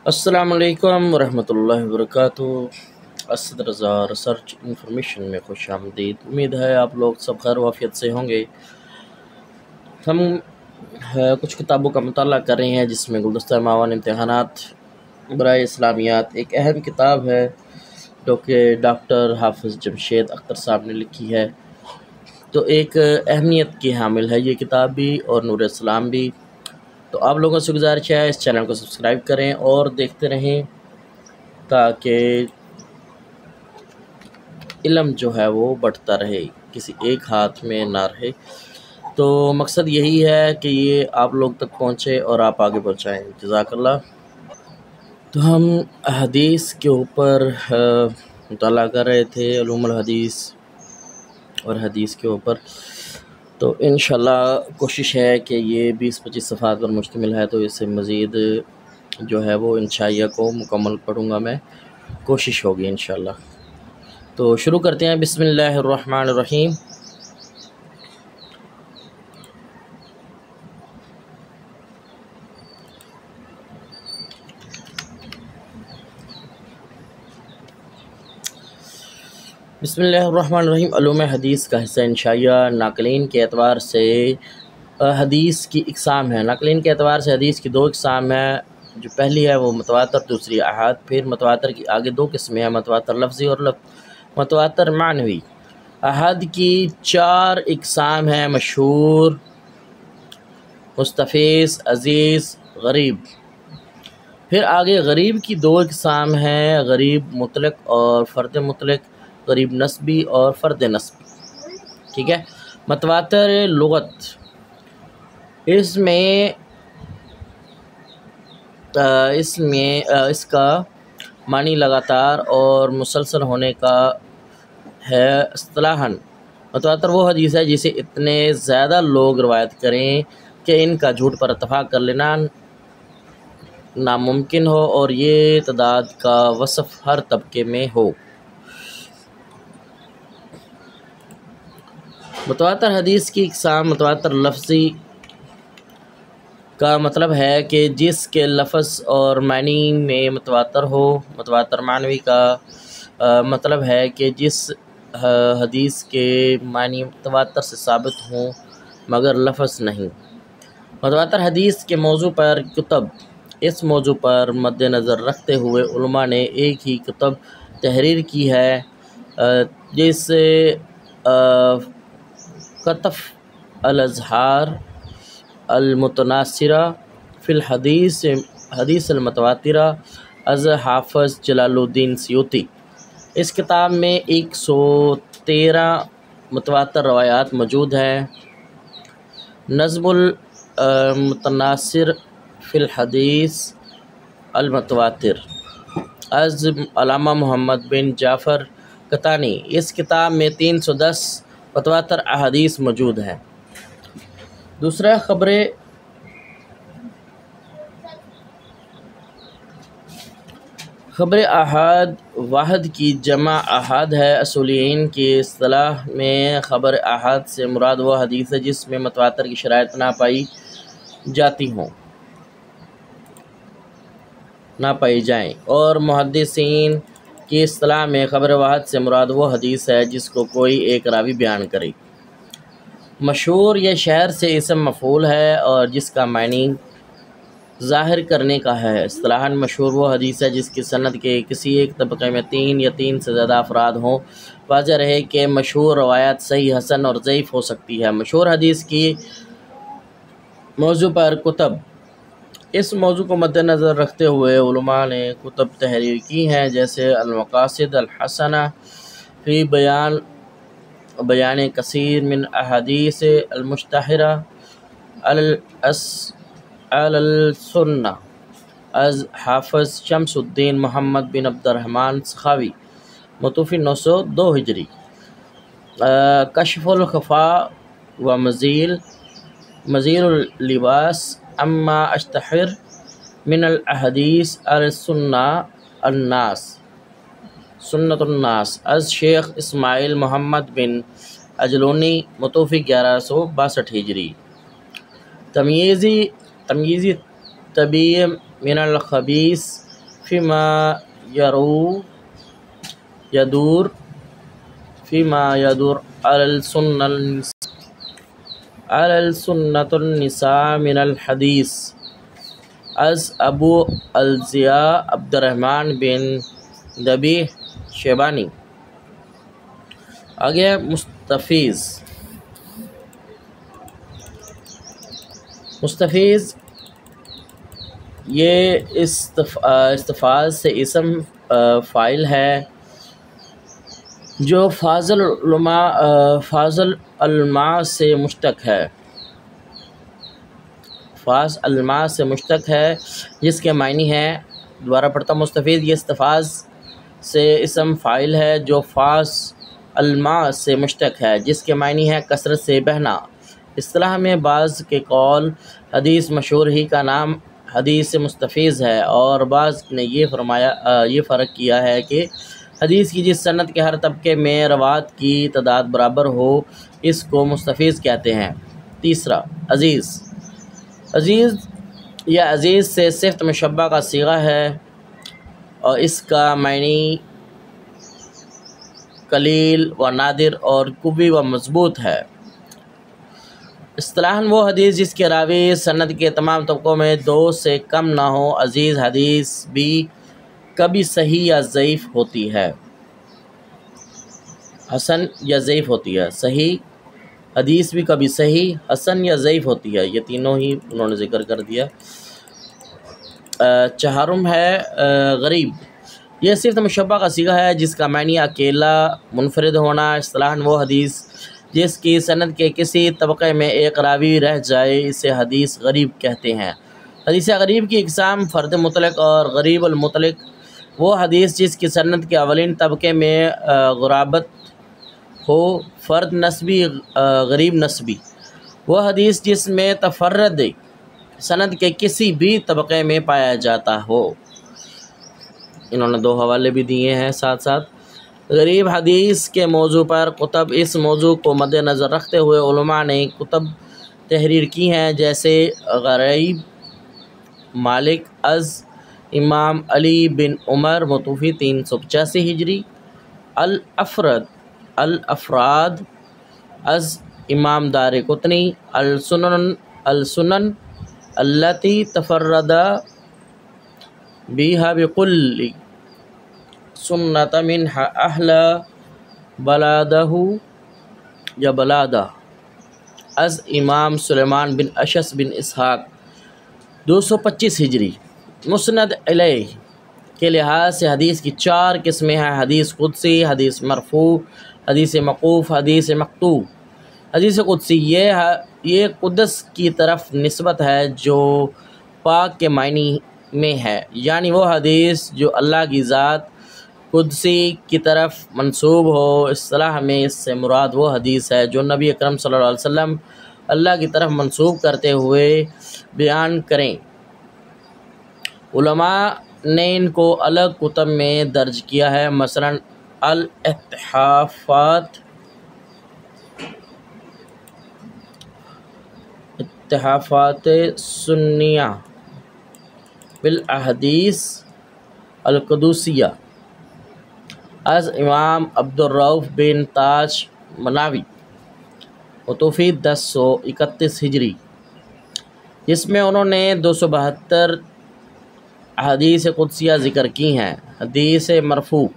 السلام علیکم ورحمۃ اللہ وبرکاتہ۔ اسد رضا ریسرچ انفارمیشن میں خوش آمدید۔ امید ہے آپ لوگ سب خیر وافیت سے ہوں گے۔ ہم کچھ کتابوں کا مطالعہ کر رہے ہیں جس میں گلدستہ معاون امتحانات برائے اسلامیات ایک اہم کتاب ہے جو کہ ڈاکٹر حافظ جمشید اختر صاحب نے لکھی ہے۔ تو ایک اہمیت کی حامل ہے یہ کتاب بھی اور نور اسلام بھی۔ تو آپ لوگوں سے گزارش ہے اس چینل کو سبسکرائب کریں اور دیکھتے رہیں تاکہ علم جو ہے وہ بڑھتا رہے، کسی ایک ہاتھ میں نہ رہے۔ تو مقصد یہی ہے کہ یہ آپ لوگ تک پہنچے اور آپ آگے پہنچائیں۔ جزاک اللہ۔ تو ہم حدیث کے اوپر مطالعہ کر رہے تھے، علوم الحدیث اور حدیث کے اوپر۔ تو انشاءاللہ کوشش ہے کہ یہ 20-25 صفحات پر مشتمل ہے، تو اس سے مزید جو ہے وہ انشائیہ کو مکمل پڑھوں گا میں، کوشش ہوگی انشاءاللہ۔ تو شروع کرتے ہیں۔ بسم اللہ الرحمن الرحیم۔ بسم اللہ الرحمن الرحیم۔ علوم حدیث کا حصہ انشائیہ ناقلین کے اعتبار سے حدیث کی اقسام ہے۔ ناقلین کے اعتبار سے حدیث کی دو اقسام ہیں۔ جو پہلی ہے وہ متواتر، دوسری احاد۔ پھر متواتر کی آگے دو قسمیں ہیں، متواتر لفظی اور متواتر معنوی۔ احاد کی 4 اقسام ہیں، مشہور، مستفیض، عزیز، غریب۔ پھر آگے غریب کی 2 اقسام ہیں، غریب مطلق اور فرد مطلق، غریب نسبی اور فرد نسبی۔ ٹھیک ہے۔ متواتر لغت، اس کا معنی لگاتار اور مسلسل ہونے کا ہے۔ اصطلاحاً متواتر وہ حدیث ہے جسے اتنے زیادہ لوگ روایت کریں کہ ان کا جھوٹ پر اتفاق کر لینا ناممکن ہو اور یہ تعداد کا وصف ہر طبقے میں ہو۔ متواتر حدیث کی اقسام: متواتر لفظی کا مطلب ہے کہ جس کے لفظ اور معنی میں متواتر ہو۔ متواتر معنوی کا مطلب ہے کہ جس حدیث کے معنی متواتر سے ثابت ہوں مگر لفظ نہیں۔ متواتر حدیث کے موضوع پر کتب: اس موضوع پر مد نظر رکھتے ہوئے علماء نے ایک ہی کتاب تحریر کی ہے جسے کتف الاظہار المتناثرہ فی الحدیث المتواترہ از حافظ جلال الدین سیوطی۔ اس کتاب میں 113 متواتر روایات موجود ہیں۔ نظم المتناثر فی الحدیث المتواتر از علامہ محمد بن جعفر قطانی۔ اس کتاب میں 310 متواتر احادیث موجود ہیں۔ دوسرا خبر احاد واحد کی جمع احاد ہے۔ اصولیین کی اصطلاح میں خبر احاد سے مراد وہ حدیث ہے جس میں متواتر کی شرائط نہ پائی جائیں، اور محدثین کی اصطلاح میں خبر واحد سے مراد وہ حدیث ہے جس کو کوئی ایک راوی بیان کرے۔ مشہور یہ شہر سے اسم مفعول ہے اور جس کا معنی ظاہر کرنے کا ہے۔ اصطلاحاً مشہور وہ حدیث ہے جس کی سند کے کسی ایک طبقے میں 3 یا 3 سے زیادہ افراد ہوں۔ واضح رہے کہ مشہور روایت صحیح، حسن اور ضعیف ہو سکتی ہے۔ مشہور حدیث کی موضوع پر کتب: اس موضوع کو مد نظر رکھتے ہوئے علماء نے کتب تحریر کی ہیں جیسے المقاصد الحسنہ فی بیان کثیر من احادیث المشتہرہ علی السنہ از حافظ شمس الدین محمد بن عبد الرحمن سخاوی، متوفی 902 ہجری۔ کشف الخفاء و مزیر اللباس اما اشتہر من الاحادیث علی سنت الناس از شیخ اسماعیل محمد بن اجلونی، متوفی 1162 ہجری۔ تمییزی طبیع من الخبیث فيما يدور على السنة النساء من الحديث از ابو الضیاء عبد الرحمن بن دبیح شیبانی۔ آگے مستفیض یہ استفاض سے اسم فاعل ہے جو فاضل الماء سے مشتق ہے، فاض الماء سے مشتق ہے، جس کے معنی ہے، دوبارہ پڑھتا ہوں، مستفیض یہ استفاض سے اسم فاعل ہے جو فاض الماء سے مشتق ہے، جس کے معنی ہے کثرت سے بہنا۔ اصطلاح میں بعض کے قول حدیث مشہور ہی کا نام حدیث مستفیض ہے، اور بعض نے یہ فرق کیا ہے کہ حدیث کی جس سند کے ہر طبقے میں روات کی تعداد برابر ہو اس کو مستفیض کہتے ہیں۔ تیسرا عزیز یا عزیز سے صفت مشبہ کا صیغہ ہے اور اس کا معنی قلیل و نادر اور قوی و مضبوط ہے۔ اصطلاحاً وہ حدیث جس کے راوی سند کے تمام طبقوں میں 2 سے کم نہ ہو۔ عزیز حدیث بھی کبھی صحیح یا ضعیف ہوتی ہے، حسن یا ضعیف ہوتی ہے۔ صحیح حدیث بھی کبھی صحیح، حسن یا ضعیف ہوتی ہے، یہ تینوں ہی انہوں نے ذکر کر دیا۔ چہارم ہے غریب، یہ صفت مشبہ کا صیغہ ہے جس کا معنی اکیلا منفرد ہونا۔ اصطلاحاً وہ حدیث جس کی سند کے کسی طبقے میں ایک راوی رہ جائے اسے حدیث غریب کہتے ہیں۔ حدیث غریب کی اقسام فرد مطلق اور غریب المطلق۔ وہ حدیث جس کی سند کے اولین طبقے میں غرابت ہو، فرد نسبی، غریب نسبی۔ وہ حدیث جس میں تفرد سند کے کسی بھی طبقے میں پایا جاتا ہو۔ انہوں نے 2 حوالے بھی دیے ہیں ساتھ ساتھ۔ غریب حدیث کے موضوع پر کتب، اس موضوع کو مد نظر رکھتے ہوئے علماء نے کتب تحریر کی ہیں، جیسے غریب مالک از امام علی بن عمر متوفی 385 ہجری، الافراد از امام دارقطنی، السنن التي تفرد بها بكل سنة منها اہل بلادہ از امام سلیمان بن اشعث بن اسحاق 225 ہجری۔ مسند علیہ کے لحاظ سے حدیث کی 4 قسمیں ہیں: حدیث قدسی، حدیث مرفوع، حدیث موقوف، حدیث مقطوع۔ حدیث قدسی یہ قدس کی طرف نسبت ہے جو پاک کے معنی میں ہے، یعنی وہ حدیث جو اللہ کی ذات قدسی کی طرف منسوب ہو۔ اصطلاح میں اس سے مراد وہ حدیث ہے جو نبی اکرم صلی اللہ علیہ وسلم اللہ کی طرف منسوب کرتے ہوئے بیان کریں۔ علماء نے ان کو الگ کتب میں درج کیا ہے، مثلا اتحافات سنیہ بالاحادیث القدسیہ از امام عبد الرؤف بن تاج مناوی متوفی 1031 ہجری، جس میں انہوں نے 272 احادیث قدسیہ ذکر کی ہیں۔ حدیث مرفوع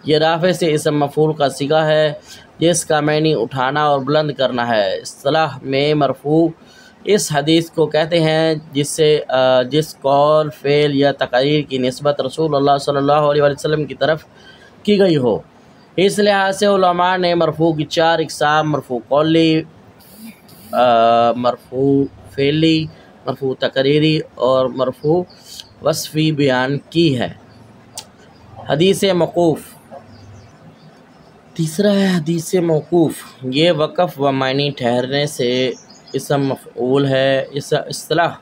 یہ رافع سے اسم مفعول کا صیغہ ہے جس کا معنی اٹھانا اور بلند کرنا ہے۔ اصطلاح میں مرفوع اس حدیث کو کہتے ہیں جس قول، فعل یا تقریر کی نسبت رسول اللہ صلی اللہ علیہ وسلم کی طرف کی گئی ہو۔ اس لحاظ سے علماء نے مرفوع کی 4 اقسام، مرفوع قولی، مرفوع فعلی، مرفوع تقریری اور مرفوع وصفی بیان کی ہے۔ حدیث موقوف، تیسرا ہے حدیث موقوف، یہ وقف و معنی ٹھہرنے سے اسم مفعول ہے۔ اس اصطلاح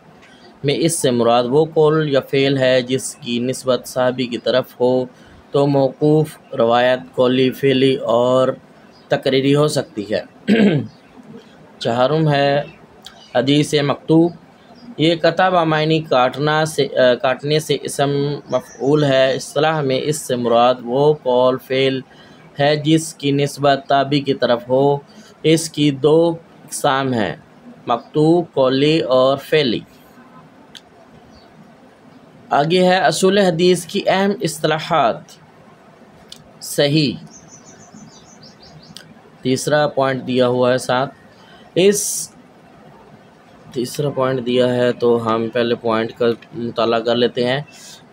میں اس سے مراد وہ قول یا فعل ہے جس کی نسبت صحابی کی طرف ہو، تو موقوف روایت قولی، فعلی اور تقریری ہو سکتی ہے۔ چہارم ہے حدیث مقطوع، یہ کتبہ معنی کاٹنے سے اسم مفعول ہے۔ اصطلاح میں اس سے مراد وہ قول فعل ہے جس کی نسبت تابع کی طرف ہو۔ اس کی دو اقسام ہیں، مکتوب قولی اور فعلی۔ آگے ہے اصول حدیث کی اہم اصطلاحات۔ صحیح، تیسرا پوائنٹ دیا ہوا ہے ساتھ۔ تیسرا پوائنٹ دیا ہے تو ہم پہلے پوائنٹ کا مطالعہ کر لیتے ہیں۔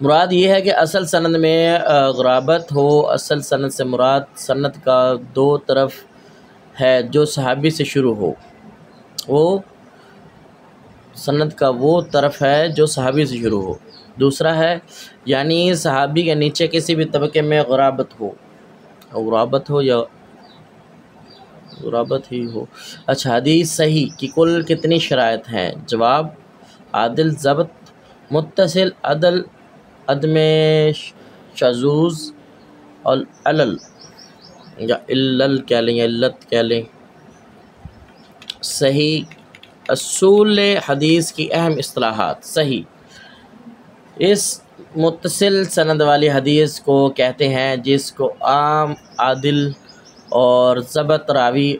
مراد یہ ہے کہ اصل سند میں غرابت ہو۔ اصل سند سے مراد سند کا دو طرف ہے جو صحابی سے شروع ہو۔ سند کا وہ طرف ہے جو صحابی سے شروع ہو۔ دوسرا ہے یعنی صحابی کے نیچے کسی بھی طبقے میں غرابت ہی ہو۔ اچھا، حدیث صحیح کی کل کتنی شرائط ہیں؟ جواب: عادل، ضبط، متصل، عدم شذوذ اور علل یا علل کہہ لیں یا علت کہہ لیں۔ صحیح، اصول حدیث کی اہم اصطلاحات۔ صحیح، اس متصل سند والی حدیث کو کہتے ہیں جس کو عام عادل اور ضبط راوی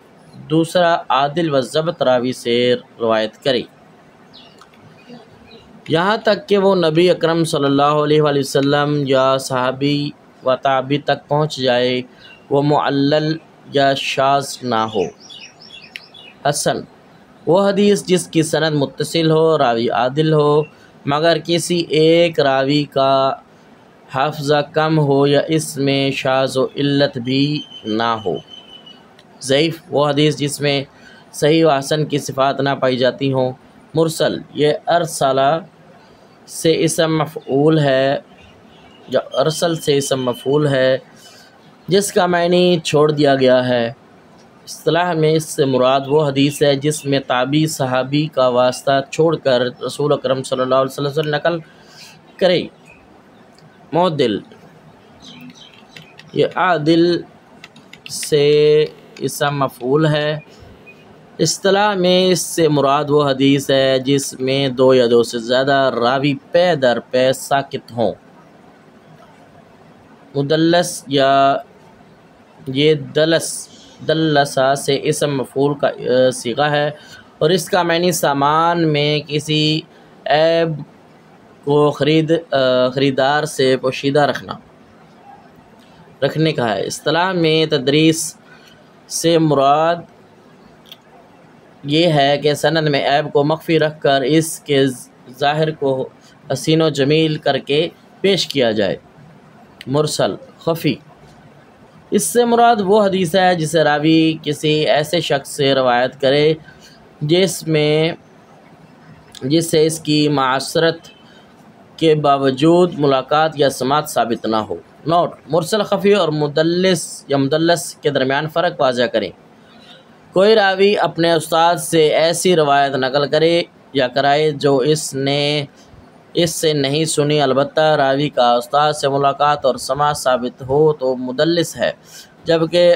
دوسرا عادل و ضبط راوی سے روایت کرے، یہاں تک کہ وہ نبی اکرم صلی اللہ علیہ وآلہ وسلم یا صحابی و تابعی تک پہنچ جائے، وہ معلل یا شاذ نہ ہو۔ حسن، وہ حدیث جس کی سند متصل ہو، راوی عادل ہو مگر کسی ایک راوی کا حافظہ کم ہو یا اس میں شاذ و علت بھی نہ ہو۔ ضعیف، وہ حدیث جس میں صحیح و حسن کی صفات نہ پائی جاتی ہوں۔ مرسل، یہ ارسلہ سے اسم مفعول ہے جس کا معنی چھوڑ دیا گیا ہے۔ اصطلاح میں اس سے مراد وہ حدیث ہے جس میں تابعی صحابی کا واسطہ چھوڑ کر رسول اکرم صلی اللہ علیہ وسلم سے نقل کرے۔ معدل، یہ عادل سے اسم مفعول ہے۔ اصطلاح میں اس سے مراد وہ حدیث ہے جس میں دو یا دو سے زیادہ راوی پے در پے ساکت ہوں۔ مدلس، یا یہ دلسا سے اسم مفعول کا صیغہ ہے اور اس کا معنی سامان میں کسی عیب کو خریدار سے پوشیدہ رکھنے کا ہے۔ اصطلاح میں تدریس سے مراد یہ ہے کہ سند میں عیب کو مخفی رکھ کر اس کے ظاہر کو حسین و جمیل کر کے پیش کیا جائے۔ مرسل، خفی، اس سے مراد وہ حدیث ہے جسے راوی کسی ایسے شخص سے روایت کرے جس سے اس کی معاشرت کے باوجود ملاقات یا سماعت ثابت نہ ہو۔ نوٹ: مرسل، خفی اور مدلس کے درمیان فرق واضح کریں۔ کوئی راوی اپنے استاد سے ایسی روایت نقل کرے یا کرائے جو اس سے نہیں سنی، البتہ راوی کا استاد سے ملاقات اور سماع ثابت ہو تو مدلس ہے، جبکہ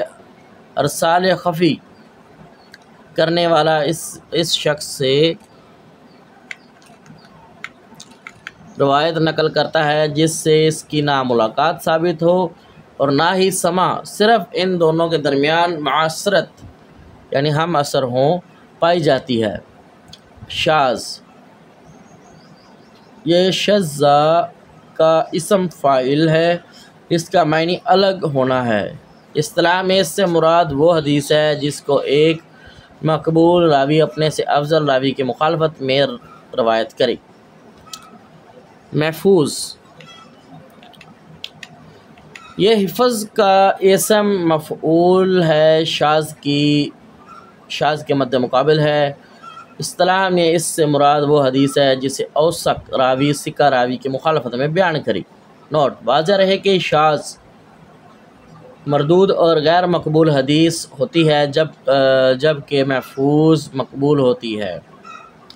ارسال خفی کرنے والا اس شخص سے روایت نقل کرتا ہے جس سے اس کی نہ ملاقات ثابت ہو اور نہ ہی سماع، صرف ان دونوں کے درمیان معاشرت یعنی ہم اثر ہوں پائی جاتی ہے۔ شاذ، یہ شذّ کا اسم فاعل ہے، اس کا معنی الگ ہونا ہے۔ اصطلاح میں اس سے مراد وہ حدیث ہے جس کو ایک مقبول راوی اپنے سے افضل راوی کی مخالفت میں روایت کرے۔ محفوظ، یہ حفظ کا اسم مفعول ہے، شاذ کے مد مقابل ہے۔ اصطلاح میں اس سے مراد وہ حدیث ہے جسے اوثق راوی ثقہ راوی کی مخالفت میں بیان کرے۔ نوٹ: واضح رہے کہ شاذ مردود اور غیر مقبول حدیث ہوتی ہے جبکہ محفوظ مقبول ہوتی ہے۔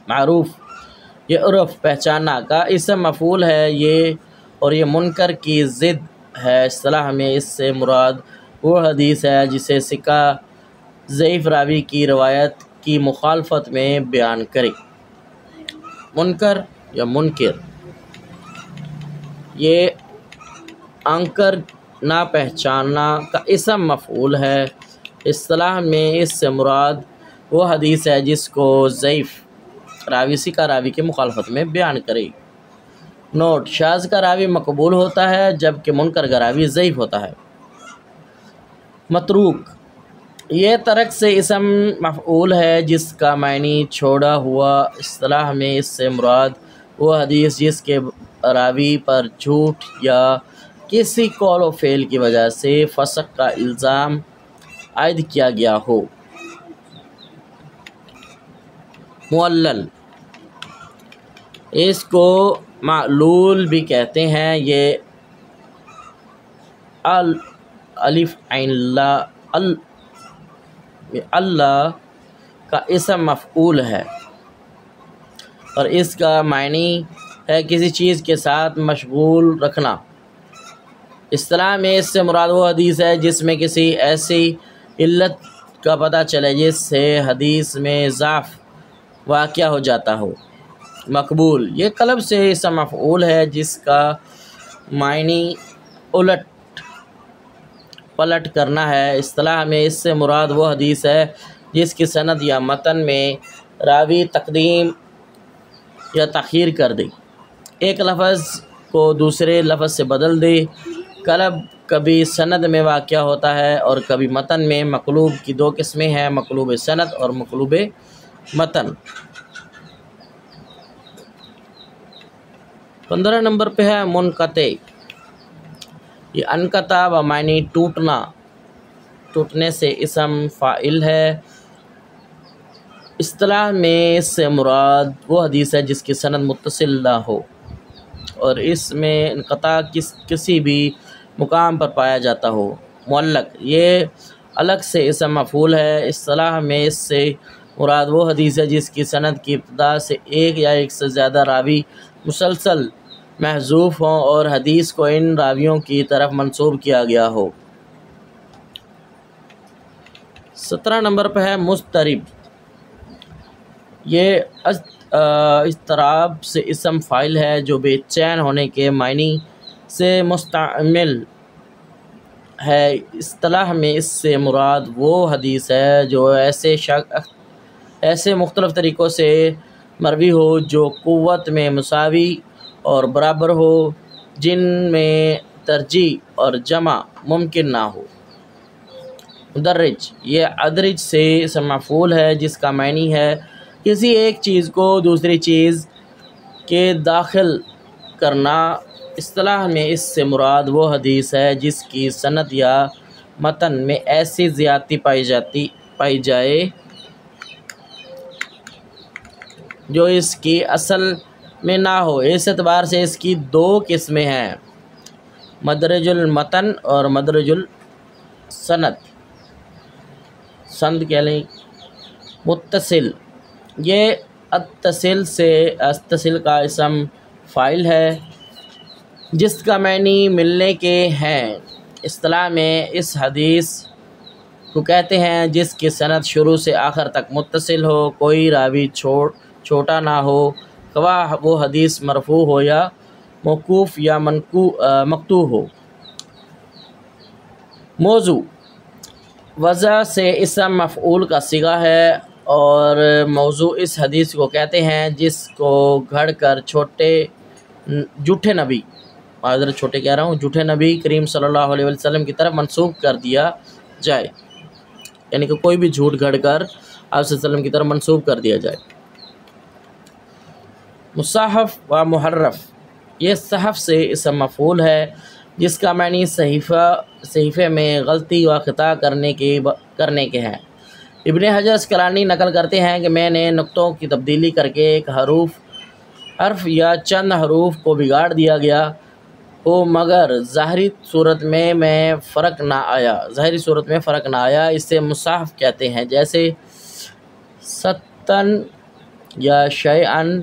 معروف، یہ عرف پہچانا کا اسم مفعول ہے اور یہ منکر کی ضد ہے۔ اصطلاح میں اس سے مراد وہ حدیث ہے جسے ثقہ ضعیف راوی کی روایت کی مخالفت میں بیان کرے۔ منکر یا منکر، یہ انکر نہ پہچاننا کا اسم مفعول ہے۔ اصطلاح میں اس سے مراد وہ حدیث ہے جس کو ضعیف راوی کا راوی کی مخالفت میں بیان کرے۔ نوٹ: شاذ کا راوی مقبول ہوتا ہے جبکہ منکر کا راوی ضعیف ہوتا ہے۔ متروک، یہ ترک سے اسم مفعول ہے جس کا معنی چھوڑا ہوا۔ اصطلاح میں اس سے مراد وہ حدیث جس کے راوی پر جھوٹ یا کسی قول و فعل کی وجہ سے فسق کا الزام عائد کیا گیا ہو۔ معلل، اس کو معلول بھی کہتے ہیں۔ یہ الف عین اللہ کا اسم مفعول ہے اور اس کا معنی ہے کسی چیز کے ساتھ مشغول رکھنا۔ اصطلاح میں اس سے مراد وہ حدیث ہے جس میں کسی ایسی علت کا پتہ چلے جس سے حدیث میں ضعف واقع ہو جاتا ہو۔ مقبول، یہ قلب سے اسم مفعول ہے جس کا معنی الٹ پلٹ کرنا ہے۔ اصطلاح میں اس سے مراد وہ حدیث ہے جس کی سند یا متن میں راوی تقدیم یا تاخیر کر دے، ایک لفظ کو دوسرے لفظ سے بدل دے۔ قلب کبھی سند میں واقع ہوتا ہے اور کبھی متن میں۔ مقلوب کی دو قسمیں ہیں، مقلوب سند اور مقلوب متن۔ 15 نمبر پہ ہے منقطع۔ یہ انقطع بمعنی ٹوٹنا، ٹوٹنے سے اسم فاعل ہے۔ اصطلاح میں اس سے مراد وہ حدیث ہے جس کی سند متصل نہ ہو اور اس میں انقطاع کسی بھی مقام پر پایا جاتا ہو۔ معلق، یہ الگ سے اسم مفعول ہے۔ اصطلاح میں اس سے مراد وہ حدیث ہے جس کی سند کی ابتدا سے ایک یا ایک سے زیادہ راوی مسلسل محذوف ہوں اور حدیث کو ان راویوں کی طرف منسوب کیا گیا ہو۔ 17 نمبر پہ ہے مضطرب۔ یہ اضطراب سے اسم فاعل ہے جو بے چین ہونے کے معنی سے مستعمل ہے۔ اصطلاح میں اس سے مراد وہ حدیث ہے جو ایسے مختلف طریقوں سے مروی ہو جو قوت میں مساوی اور برابر ہو، جن میں ترجیح اور جمع ممکن نہ ہو۔ مدرج، یہ ادرج سے اسم مفعول ہے جس کا معنی ہے کسی ایک چیز کو دوسری چیز کے داخل کرنا۔ اصطلاح میں اس سے مراد وہ حدیث ہے جس کی سند یا متن میں ایسی زیادتی پائی جائے جو اس کی اصل میں نہ ہو۔ اس اعتبار سے اس کی دو قسمیں ہیں، مدرج المتن اور مدرج السند۔ سند کہہ لیں۔ متصل، یہ اتصل کا اسم فاعل ہے جس کا معنی ملنے کے ہیں۔ اصطلاح میں اس حدیث کو کہتے ہیں جس کی سند شروع سے آخر تک متصل ہو، کوئی راوی چھوٹا نہ ہو، خواہ وہ حدیث مرفوع ہو یا موقوف یا مقطوع ہو۔ موضوع، وضع سے اسم مفعول کا صیغہ ہے اور موضوع اس حدیث کو کہتے ہیں جس کو گھڑ کر جھوٹے نبی کریم صلی اللہ علیہ وسلم کی طرف منسوب کر دیا جائے، یعنی کہ کوئی بھی جھوٹ گھڑ کر آپ صلی اللہ علیہ وسلم کی طرف منسوب کر دیا جائے۔ مصحف و محرف، یہ صحف سے اسم مفعول ہے جس کا معنی صحیفے میں غلطی و خطا کرنے کے ہیں۔ ابن حجر اسقلانی نقل کرتے ہیں کہ میں نے نقطوں کی تبدیلی کر کے ایک حرف یا چند حروف کو بگاڑ دیا گیا ہو مگر ظاہری صورت میں فرق نہ آیا، اسے مصحف کہتے ہیں۔ جیسے ستن یا شیئن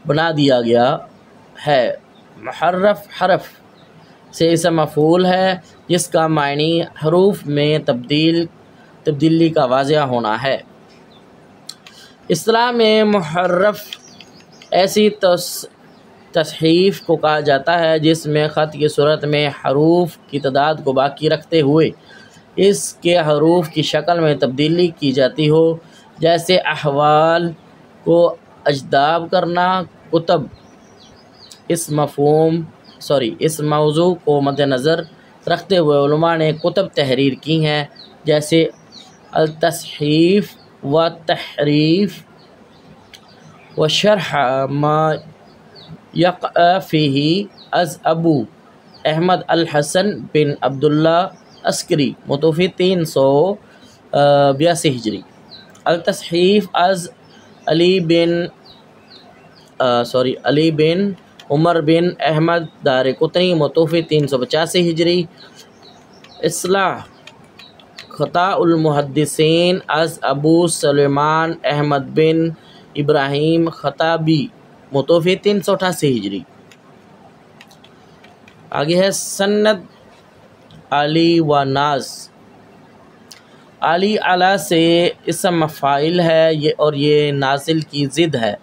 بنا دیا گیا ہے۔ محرف حرف سے اسم مفعول ہے جس کا معنی حروف میں تبدیلی کا واضح ہونا ہے۔ اصطلاح میں محرف ایسی تصحیف کو کہا جاتا ہے جس میں خط کی صورت میں حروف کی تعداد کو باقی رکھتے ہوئے اس کے حروف کی شکل میں تبدیلی کی جاتی ہو، جیسے احوال کو اجداب کرنا۔ کتب اس موضوع کو مد نظر رکھتے ہوئے علماء نے کتب تحریر کی ہیں، جیسے التصحیف و تحریف و شرح ما یقع فیہ از ابو احمد الحسن بن عبداللہ عسکری متوفی 382 ہجری۔ التصحیف از علی بن عمر بن احمد دارقطنی متوفی 385 ہجری۔ اصلاح خطا المحدثین از ابو سلیمان احمد بن ابراہیم خطابی متوفی 388 ہجری۔ آگے ہے سند علی و ناز۔ علی اعلیٰ سے اسم مفاعل ہے اور یہ نازل کی ضد ہے۔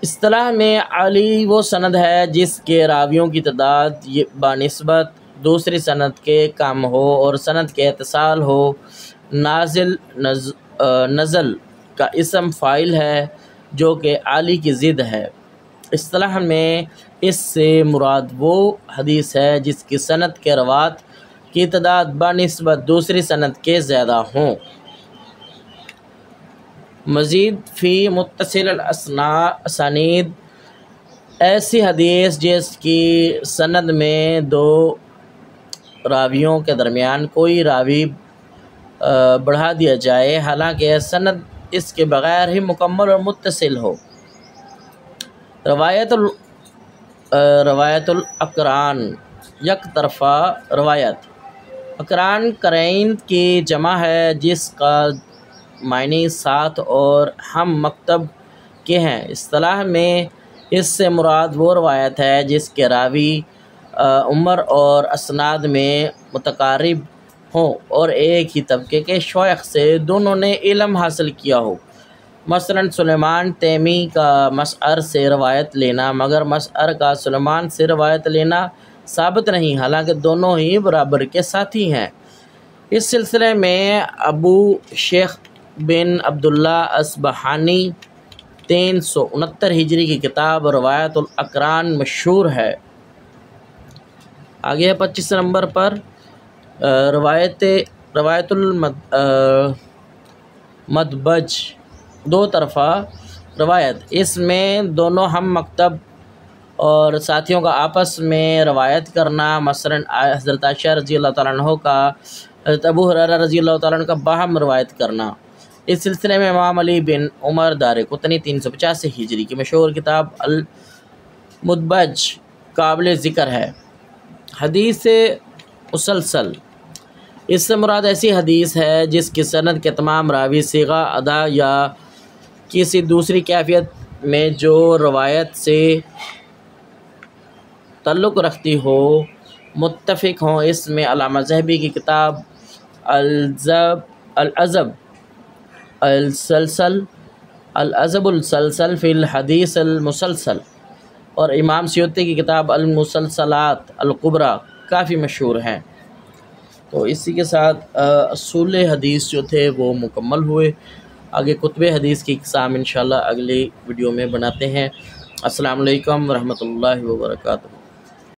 اصطلاح میں علی وہ سند ہے جس کے راویوں کی تعداد بنسبت دوسری سند کے کم ہو اور سند کے اتصال ہو۔ نزل کا اسم فاعل ہے جو کہ علی کی ضد ہے۔ اصطلاح میں اس سے مراد وہ حدیث ہے جس کی سند کے رواة کی تعداد بنسبت دوسری سند کے زیادہ ہوں۔ مزید فی متصل الاسانید ایسی حدیث جس کی سند میں دو راویوں کے درمیان کوئی راوی بڑھا دیا جائے حالانکہ سند اس کے بغیر ہی مکمل اور متصل ہو۔ روایت الاقران یک طرفہ روایت۔ اقران قرین کی جمع ہے جس کا معنی ساتھ اور ہم مکتب کے ہیں۔ اصطلاح میں اس سے مراد وہ روایت ہے جس کے راوی عمر اور اسناد میں متقارب ہوں اور ایک ہی طبقے کے شیوخ سے دونوں نے علم حاصل کیا ہو۔ مثلاً سلیمان تیمی کا مسعر سے روایت لینا، مگر مسعر کا سلیمان سے روایت لینا ثابت نہیں، حالانکہ دونوں ہی برابر کے ساتھی ہیں۔ اس سلسلے میں ابو شیخ بن عبداللہ اصبہانی 369 ہجری کی کتاب روایت الاقران مشہور ہے۔ آگے ہے 25 نمبر پر روایت المدبج دو طرفہ روایت۔ اس میں دونوں ہم مکتب اور ساتھیوں کا آپس میں روایت کرنا، مثلاً حضرت عائشہ رضی اللہ تعالیٰ عنہ کا حضرت ابو ہریرہ رضی اللہ تعالیٰ عنہ کا باہم روایت کرنا۔ اس سلسلے میں امام علی بن عمر دارقطنی 385 ہجری کی مشہور کتاب المدبج قابل ذکر ہے۔ حدیث مسلسل اس سے مراد ایسی حدیث ہے جس کی سند کے تمام راوی صیغہ ادا یا کسی دوسری کیفیت میں جو روایت سے تعلق رکھتی ہو متفق ہوں۔ اس میں علامہ ذہبی کی کتاب العزب السلسل فی الحدیث المسلسل اور امام سیوطی کی کتاب المسلسلات الکبریٰ کافی مشہور ہیں۔ تو اسی کے ساتھ اصول حدیث جو تھے وہ مکمل ہوئے۔ آگے کتب حدیث کی اقسام انشاءاللہ اگلی ویڈیو میں بناتے ہیں۔ السلام علیکم ورحمۃ اللہ وبرکاتہ۔